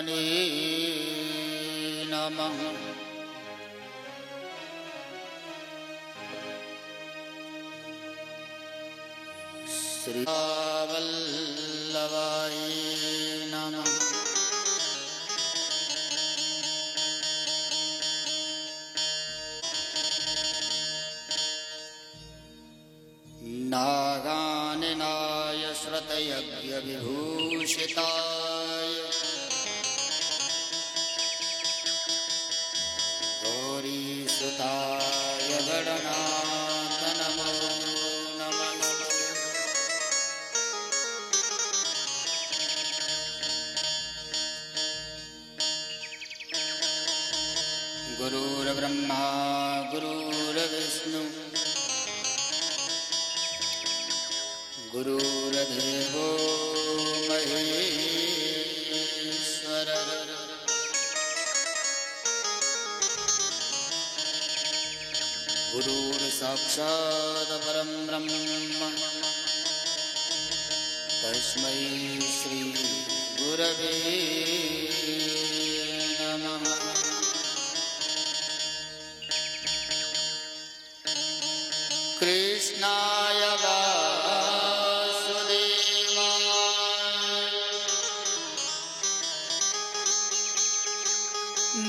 ब्रह्मणे नमः। श्री वल्लभाय नमः। नागाननाय श्रुतयज्ञविभूषिताय गौरीसुताय गणनाथ नमो नमः। गुरुर्ब्रह्मा गुरुर्विष्णु गुरुर्देवो महेश्वर। गुरुर्साक्षात् परं ब्रह्म तस्मै श्री गुरवे नमः। कृष्णाय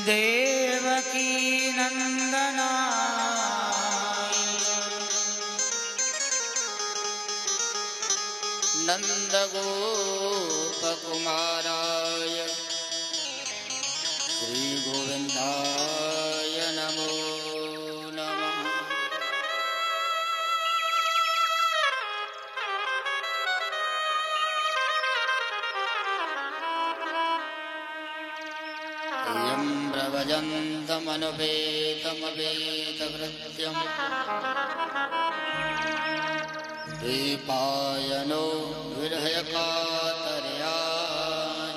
देवकी नंदनाय नंदगोपकुमाराय श्री गोविंदाय नमो नमः। यं प्रवजन्तमनुपेतमवेतकृत्यं द्वैपायनो विरहकातर्या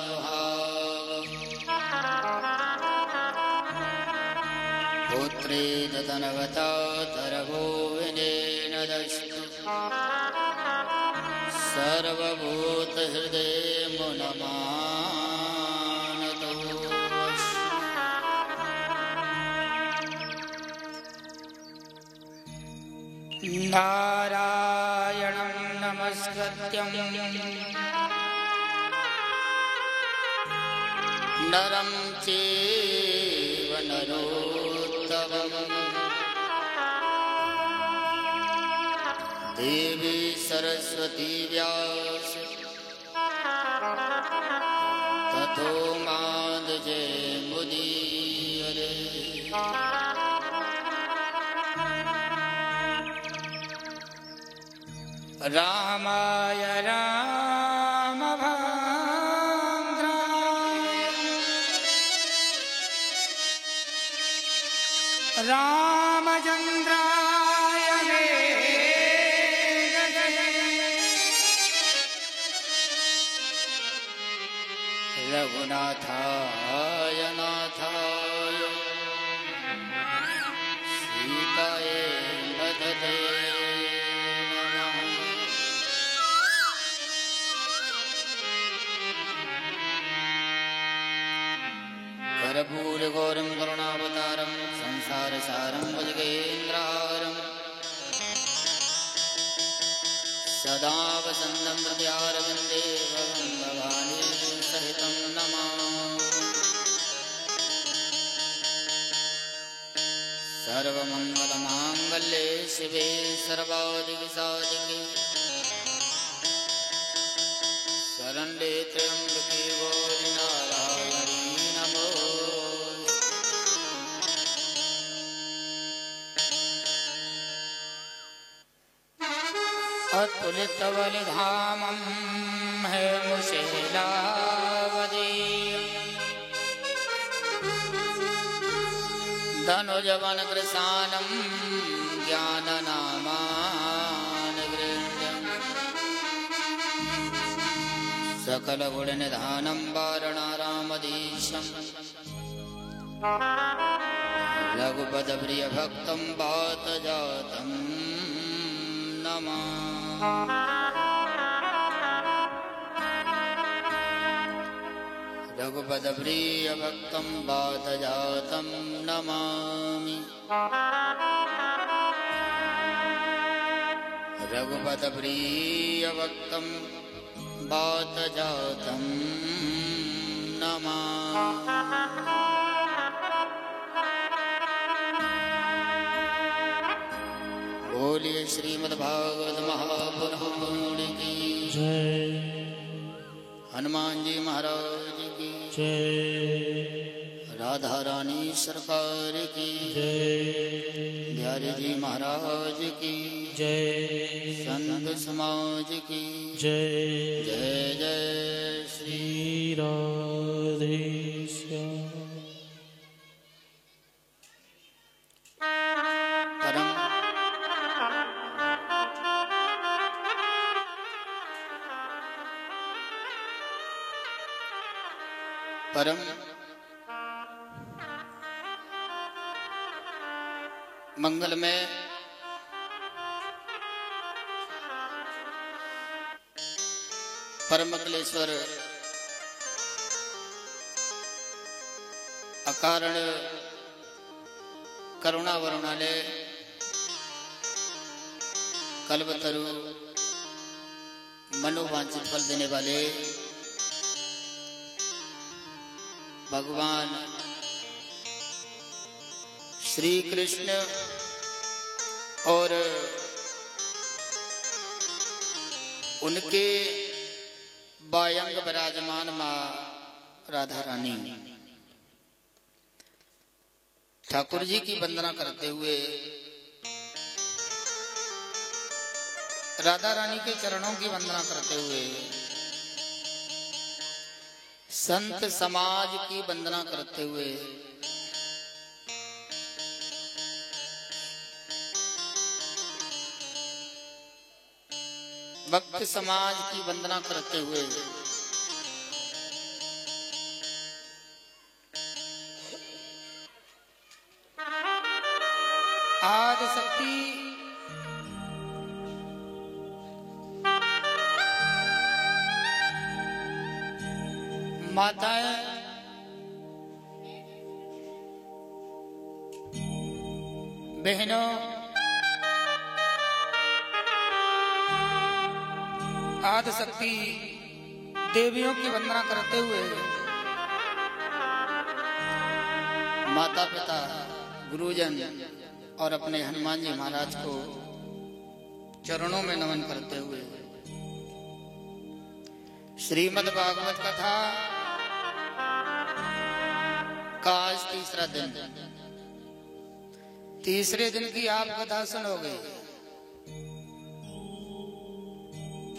जुहाव। पुत्रेण तनवता तरगोविनेन दष्टु सर्वभूतहृदये मुनमानतो। नारायणं नमस्कृत्यं नरं चैव नरोत्तमं देवी सरस्वती व्यास ततो मादजे मुदीयते। रामाय रामभद्राय रामचन्द्राय रघुनाथाय नाथाय सीताय पतये कर्पूरगौरं करुणावतारं संसारसारं भुजगेन्द्रहारं सदा वसन्तं हृदयारविन्दे भगवन् सहितं नमामि। सर्वमङ्गलमाङ्गल्ये शिवे सर्वाधिकसाधिके शरण्ये त्र्यम्बके गौरि नारायणी अतुलितबलिधामं हेमशैलावदेयं धनुजवनकृशानं ज्ञाननामानगृह्यं सकलगुणनिधानं वारणारामधीशं रघुपतप्रियभक्तं वातजातं नमामि। रघुपतप्रियभक्तं वातजातं नमामि। रघुपतप्रियभक्तं वातजातं नमामि। बोलिए श्रीमद्भागवत महापुराण की जय। हनुमान जी महाराज की जय। राधा रानी सरकार की जय। बिहारी जी महाराज की जय। संत समाज की जय। जय जय श्री राधे श्याम। परम परम मंगलमय परम अखिलेश्वर अकारण करुणा वरुणालय कल्पतरु मनोवांछित फल देने वाले भगवान श्री कृष्ण और उनके बायंग विराजमान मां राधा रानी ठाकुर जी की वंदना करते हुए राधा रानी के चरणों की वंदना करते हुए संत समाज की वंदना करते हुए भक्त समाज की वंदना करते हुए आदि शक्ति माताएं बहनों आदि शक्ति देवियों की वंदना करते हुए माता पिता गुरुजन और अपने हनुमान जी महाराज को चरणों में नमन करते हुए श्रीमद् भागवत कथा का आज तीसरा दिन, तीसरे दिन की आप कथा सुनोगे,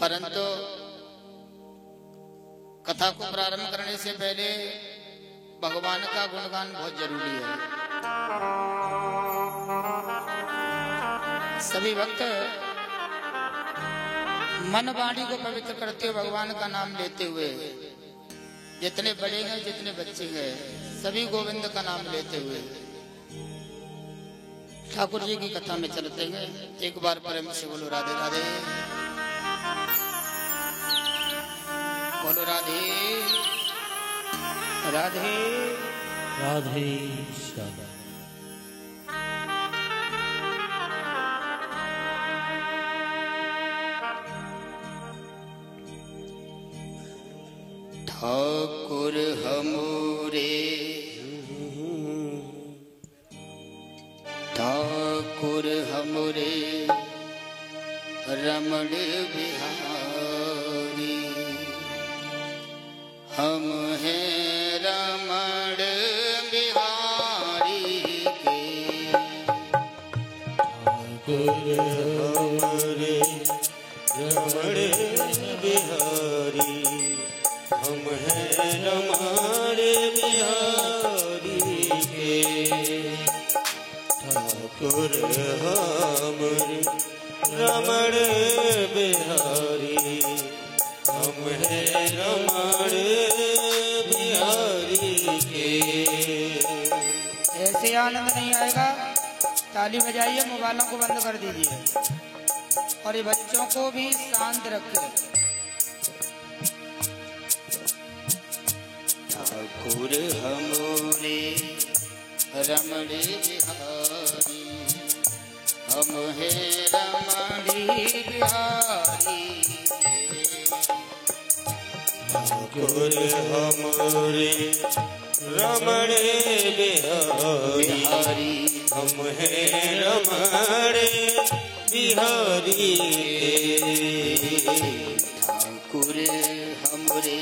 परंतु कथा को प्रारंभ करने से पहले भगवान का गुणगान बहुत जरूरी है। सभी भक्त मन वाणी को पवित्र करते हुए भगवान का नाम लेते हुए, जितने बड़े हैं जितने बच्चे हैं सभी गोविंद का नाम लेते हुए ठाकुर जी की कथा में चलते हैं। एक बार प्रेम से बोलो राधे राधे, बोलो राधे राधे राधे श्याम। ठाकुर हमरे ठाकुर हमरे रमण बिहारी, हम हैं रमण बिहारी के। ठाकुर हमरे रमण बिहारी, हम हैं रमण बिहारी के। ठाकुर हमरे रमण बिहारी, हम हैं रमण बिहारी के। ऐसे आनंद नहीं आएगा, ताली बजाइए, मोबाइलों को बंद कर दीजिए और ये बच्चों को भी शांत रखिए। ठाकुर हमरे रमणे बिहारी हम है रमणी बिहारी ठाकुर हमरे रमणे बिहारी हम है रमणे बिहारी ठाकुर हमरे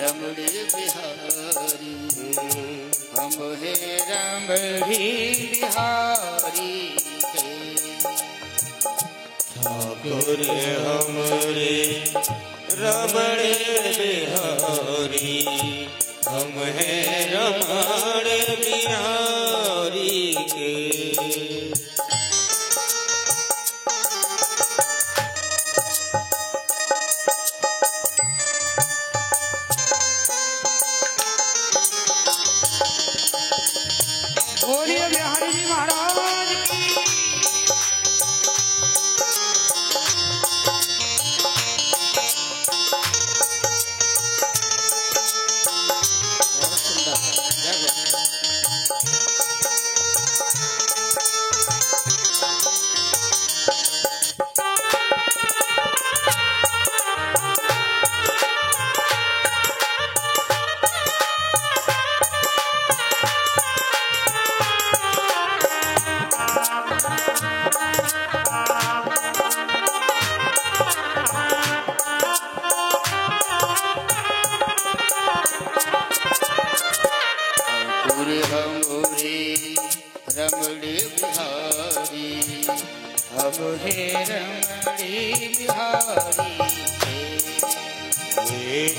रमणे बिहारी हम है रमणी बिहारी ठाकुर हमरे रमणे बिहारी हम है रमणे बिहारी के बोलिए बिहारी जी महाराज की। ठाकुर हमरे रमणे बिहारी हम है रमणे बिहारी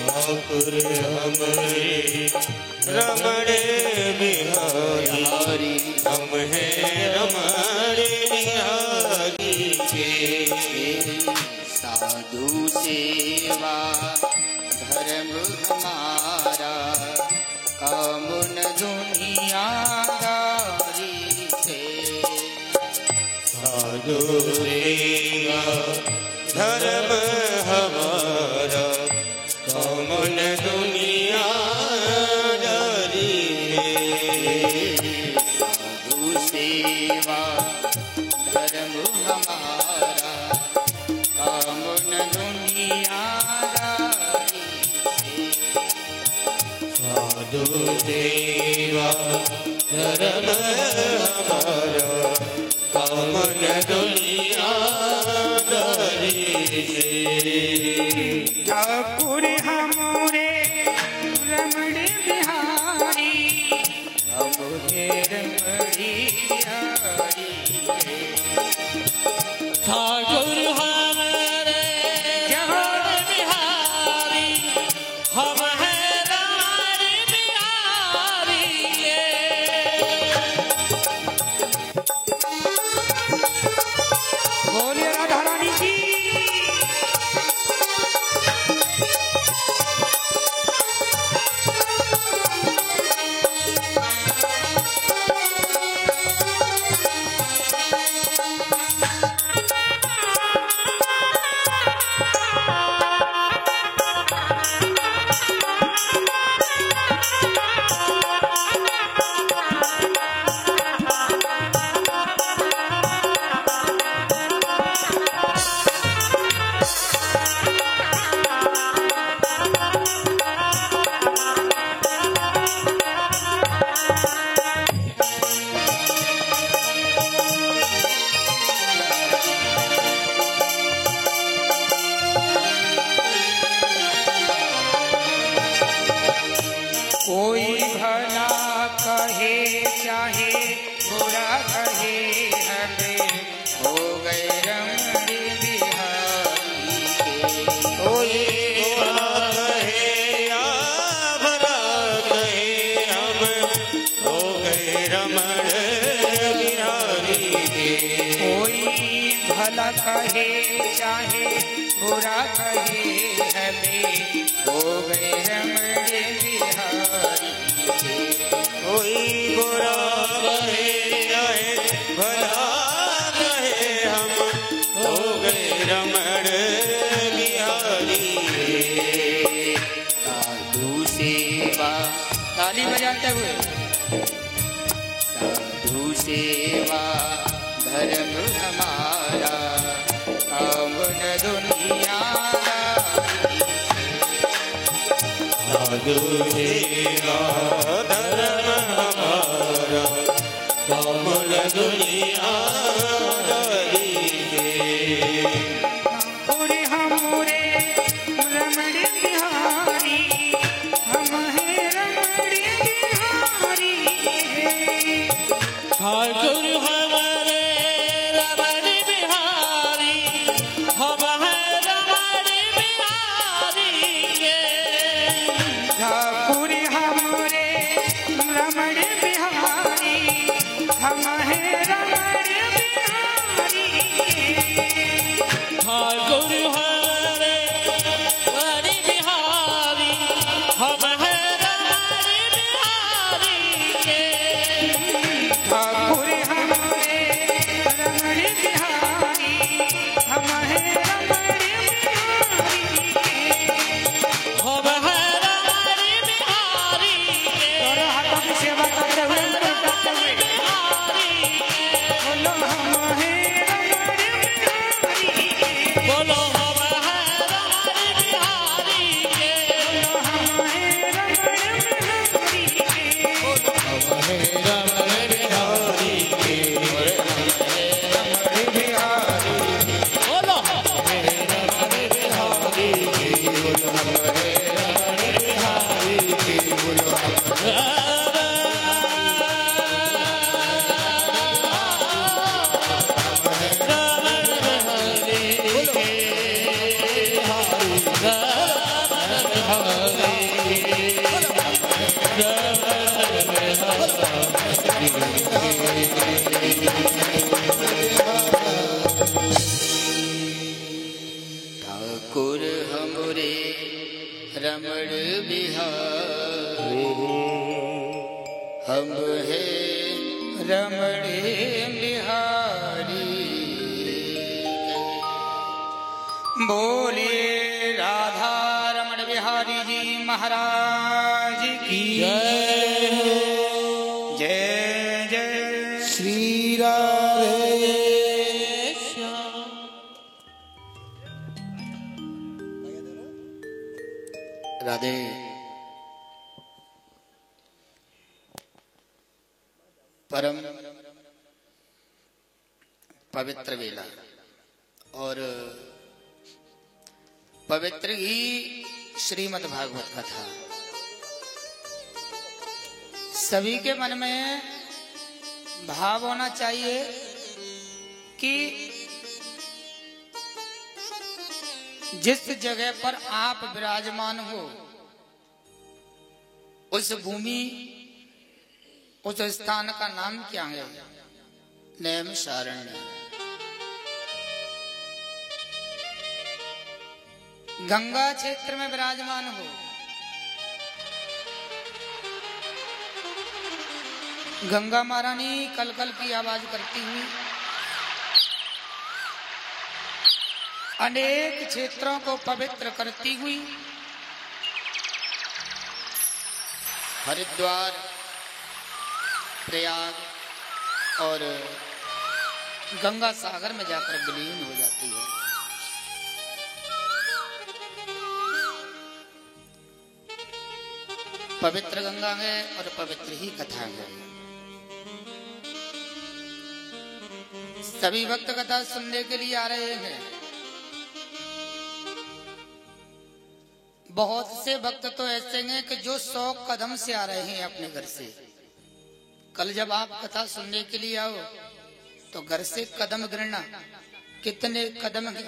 ठाकुर हमरे रमणे बिहारी हम है रमणे बिहारी के साधु सेवा धर्म हमारा काम न दुनियादारी से साधु सेवा धर्म हमारा काम न दुनियादारी साधु सेवा धर्म हमारा काम न दुनियादारी से साधु सेवा धर्म हमारा काम न दुनियादारी से ठाकुर हमरे रमणे बिहारी हम है रमणी बिहारी ठाकुर हमारे जहाँ बिहारी हम है रमणे बिहारी बोलिए राधा रानी की। कोई भला कहे चाहे बुरा कहे हमें हो गए रमणी बिहारी के कोई बुरा कहे या भला कहे हम हो गए रमणे बिहारी के कोई भला कहे चाहे बुरा कहे हमें हो गए रमणे बिहारी के कोई बुरा कहे चाहे भला कहे हम हो गए रमणे बिहारी के साधु सेवा ताली बजाते हुए। साधु सेवा धर्म हमारा अवन दुनियादारी। साधु सेवा धर्म हमारा अवन दुनियादारी। पूरे हमरे रमण बिहारी, हम हैं रमण बिहारी। ठाकुर हमारे रमण बिहारी, हम हैं रमण बिहारी। ठाकुर हमरे रमण बिहारी, हम हैं रमण बिहारी। ठाकुर हमारे रमण बिहारी, हम हैं रमण बिहारी। ठाकुर हमरे रमण बिहारी, हम हैं रमण बिहारी। हम हैं रमण बिहारी। दोनों हाथों की सेवा करते हुए करते हुए बोलो हम हैं रमण बिहारी। बोलो हम हैं रमण बिहारी। बोलो हम हैं रमण बिहारी। बोलो ठाकुर हमरे रमण बिहारी, हम हैं रमण बिहारी। बोलिए राधा रमण बिहारी जी महाराज की जय जय श्री राधे राधे। परम पवित्र वेला और पवित्र ही श्रीमद् भागवत कथा सभी के मन में भाव होना चाहिए कि जिस जगह पर आप विराजमान हो उस भूमि उस स्थान का नाम क्या है? नैमिषारण्य। गंगा क्षेत्र में विराजमान हो, गंगा महारानी कल कल की आवाज करती हुई अनेक क्षेत्रों को पवित्र करती हुई हरिद्वार, प्रयाग और गंगा सागर में जाकर विलीन हो जाती है। पवित्र गंगा है और पवित्र ही कथा है। सभी भक्त कथा सुनने के लिए आ रहे हैं। बहुत से भक्त तो ऐसे हैं कि जो 100 कदम से आ रहे हैं अपने घर से। कल जब आप कथा सुनने के लिए आओ तो घर से कदम गिनना कितने कदम हैं।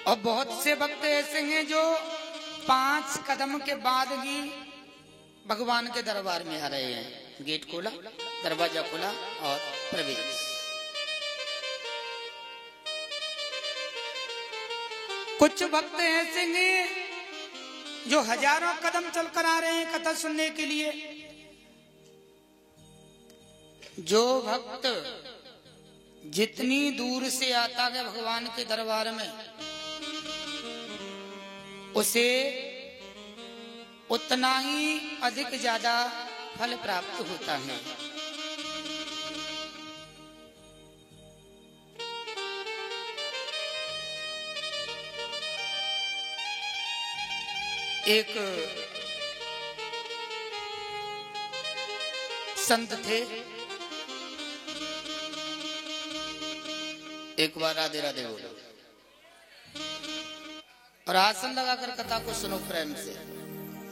और बहुत से भक्त ऐसे हैं जो 5 कदम के बाद ही भगवान के दरबार में आ रहे हैं। गेट खोला, दरवाजा खोला और प्रवेश। कुछ भक्त ऐसे हैं जो हजारों कदम चलकर आ रहे हैं कथा सुनने के लिए। जो भक्त जितनी दूर से आता है भगवान के दरबार में उसे उतना ही अधिक ज्यादा फल प्राप्त होता है। एक संत थे, एक बार राधे राधे बोलो और आसन लगाकर कथा को सुनो प्रेम से,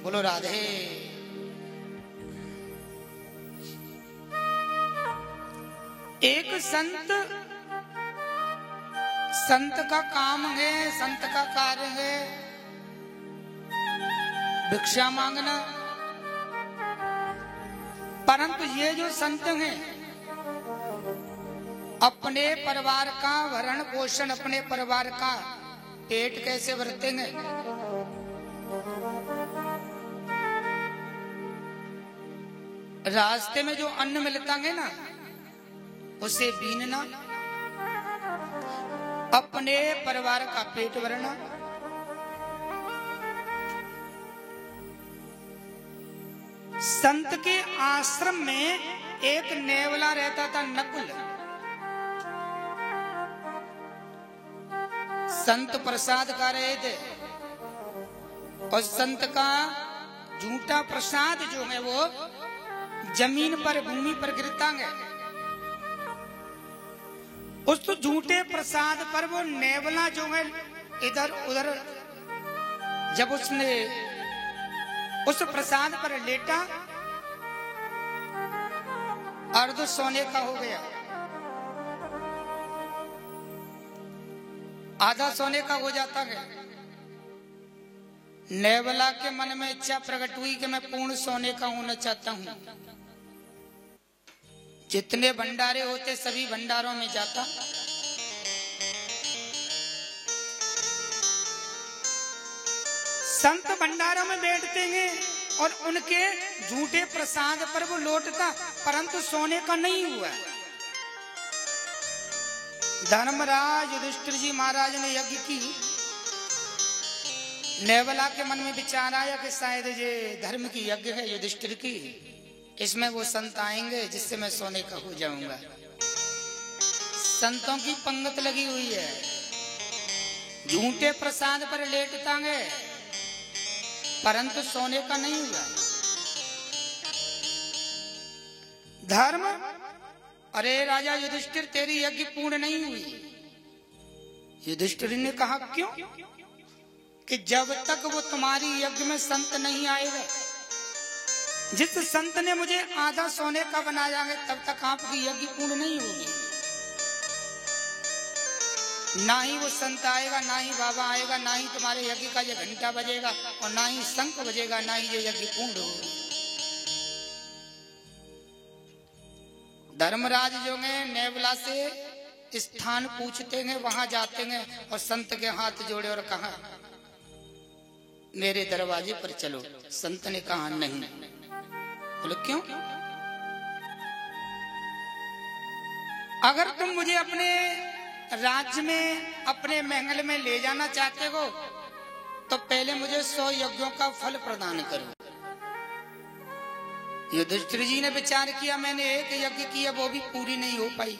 बोलो राधे। एक संत का काम है, संत का कार्य है भिक्षा मांगना, परंतु ये जो संत हैं अपने परिवार का भरण पोषण, अपने परिवार का पेट कैसे भरतेंगे? रास्ते में जो अन्न मिलता है ना उसे बीनना, अपने परिवार का पेट भरना। संत के आश्रम में एक नेवला रहता था, नकुल। संत प्रसाद खा रहे थे और संत का झूठा प्रसाद जो है वो जमीन पर, भूमि पर गिरता है। उस तो झूठे प्रसाद पर वो नेवला जो है इधर उधर, जब उसने उस प्रसाद पर लेटा, अर्ध सोने का हो गया, आधा सोने का हो जाता है। नेवला के मन में इच्छा प्रकट हुई कि मैं पूर्ण सोने का होना चाहता हूं। जितने भंडारे होते सभी भंडारों में जाता, संत भंडारों में बैठते हैं और उनके झूठे प्रसाद पर वो लौटता, परंतु सोने का नहीं हुआ। धर्मराज युधिष्ठिर जी महाराज ने यज्ञ की। नेवला के मन में विचार आया कि शायद ये धर्म की यज्ञ है युधिष्ठिर की, इसमें वो संत आएंगे जिससे मैं सोने का हो जाऊंगा। संतों की पंगत लगी हुई है, झूठे प्रसाद पर लेटता है परंतु सोने का नहीं हुआ। धर्म, अरे राजा युधिष्ठिर तेरी यज्ञ पूर्ण नहीं हुई। युधिष्ठिर ने कहा क्यों? कि जब तक वो तुम्हारी यज्ञ में संत नहीं आएगा, जिस संत ने मुझे आधा सोने का बनाया है, तब तक आपकी यज्ञ पूर्ण नहीं होगी। ना ही वो संत आएगा, ना ही बाबा आएगा, ना ही तुम्हारे यज्ञ का ये घंटा बजेगा और ना ही शंख बजेगा, ना ही ये यज्ञ पूर्ण होगा। धर्मराज जो है नेवला से स्थान पूछते हैं, वहां जाते हैं और संत के हाथ जोड़े और कहा मेरे दरवाजे पर चलो। संत ने कहा नहीं। बोले क्यों? अगर तुम मुझे अपने राज्य में, अपने महल में ले जाना चाहते हो तो पहले मुझे 100 यज्ञों का फल प्रदान करो। युधिष्ठिर जी ने विचार किया, मैंने एक यज्ञ किया वो भी पूरी नहीं हो पाई।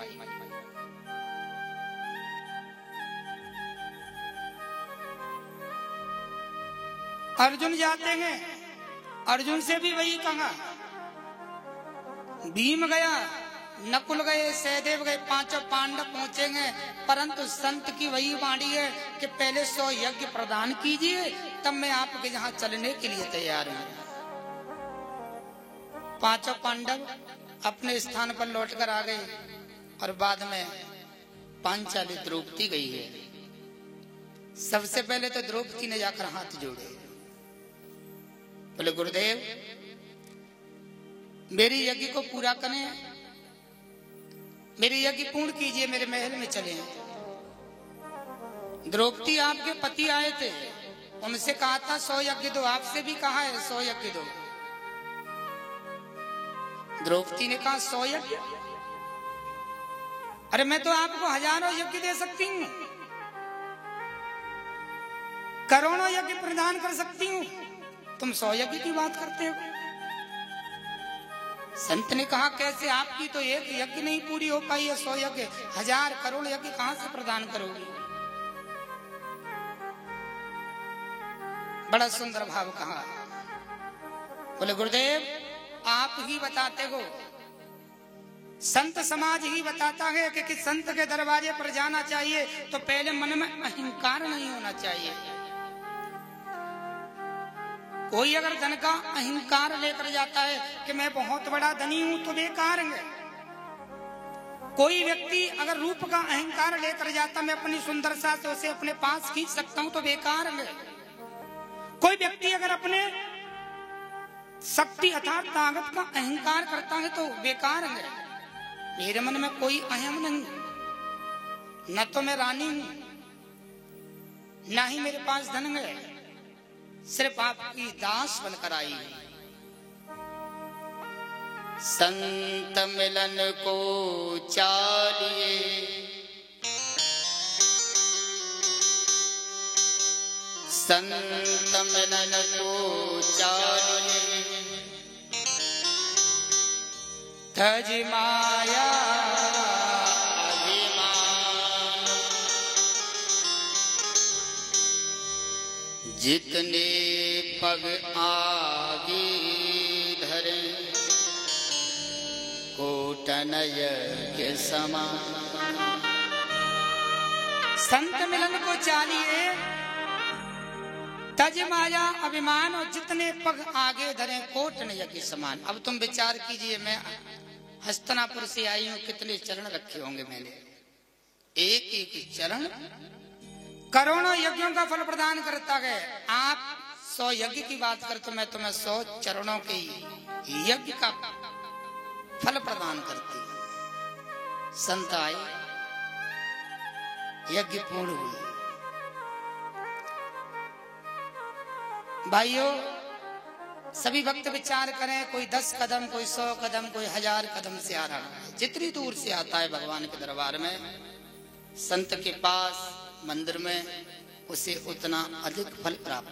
अर्जुन जाते हैं, अर्जुन से भी वही कहा। भीम गया, नकुल गए, सहदेव गए, 5 पांडव पहुंचेंगे, परंतु संत की वही वाणी है कि पहले 100 यज्ञ प्रदान कीजिए तब मैं आपके यहाँ चलने के लिए तैयार हूं। 5 पांडव अपने स्थान पर लौटकर आ गए और बाद में पांचाली द्रौपदी गई है। सबसे पहले तो द्रौपदी ने जाकर हाथ जोड़े, बोले गुरुदेव मेरी यज्ञ को पूरा करें, मेरी यज्ञ पूर्ण कीजिए, मेरे महल में चले। द्रौपदी आपके पति आए थे, उनसे कहा था 100 यज्ञ दो, आपसे भी कहा है 100 यज्ञ दो। द्रौपदी ने कहा 100 यज्ञ? अरे मैं तो आपको हजारों यज्ञ दे सकती हूँ, करोड़ों यज्ञ प्रदान कर सकती हूँ, तुम 100 यज्ञ की बात करते हो। संत ने कहा कैसे, आपकी तो एक यज्ञ नहीं पूरी हो पाई है, 100 यज्ञ, 1000 करोड़ यज्ञ कहां से प्रदान करोगी। बड़ा सुंदर भाव कहा। बोले गुरुदेव आप ही बताते हो, संत समाज ही बताता है कि संत के दरवाजे पर जाना चाहिए तो पहले मन में अहंकार नहीं होना चाहिए। कोई अगर धन का अहंकार लेकर जाता है कि मैं बहुत बड़ा धनी हूं तो बेकार है। कोई व्यक्ति अगर रूप का अहंकार लेकर जाता, मैं अपनी सुंदरता से उसे अपने पास खींच सकता हूं तो बेकार है। कोई व्यक्ति अगर अपने शक्ति अर्थात ताकत का अहंकार करता है तो बेकार है। मेरे मन में कोई अहम नहीं, न तो मैं रानी हूं, न ही मेरे पास धन है, सिर्फ आपकी दास बनकर आई। संत मिलन को चालिए, संत मिलन को चालिए, तज माया अभिमान, जितने पग आगे धरे कोटनय के समान। संत मिलन को चालिए, तज माया अभिमान, और जितने पग आगे धरे कोटनय के समान। अब तुम विचार कीजिए, मैं हस्तिनापुर से आई हूं, कितने चरण रखे होंगे मैंने, एक एक चरण करोड़ों यज्ञों का फल प्रदान करता है। आप 100 यज्ञ की बात करते, मैं तुम्हें 100 चरणों के यज्ञ का फल प्रदान करती हूं। संत आए, यज्ञ पूर्ण हुई। भाइयों सभी भक्त विचार करें, कोई 10 कदम, कोई 100 कदम, कोई 1000 कदम से आ रहा है। जितनी दूर से आता है भगवान के दरबार में, संत के पास, मंदिर में, उसे उतना अधिक फल प्राप्त।